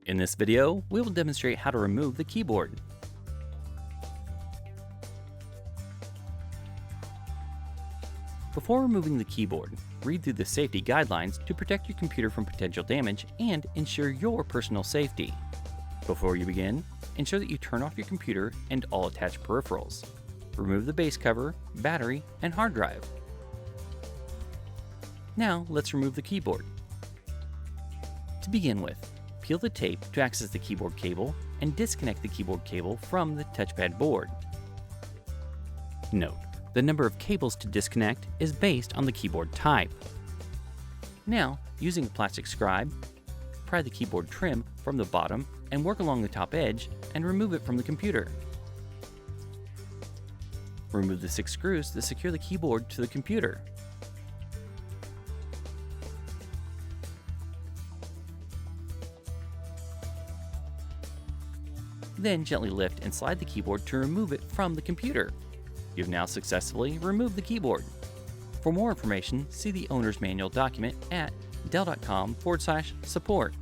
In this video, we will demonstrate how to remove the keyboard. Before removing the keyboard, read through the safety guidelines to protect your computer from potential damage and ensure your personal safety. Before you begin, ensure that you turn off your computer and all attached peripherals. Remove the base cover, battery, and hard drive. Now let's remove the keyboard. To begin with, peel the tape to access the keyboard cable and disconnect the keyboard cable from the touchpad board. Note, the number of cables to disconnect is based on the keyboard type. Now, using a plastic scribe, pry the keyboard trim from the bottom and work along the top edge and remove it from the computer. Remove the 6 screws that secure the keyboard to the computer. Then gently lift and slide the keyboard to remove it from the computer. You've now successfully removed the keyboard. For more information, see the owner's manual document at dell.com/support.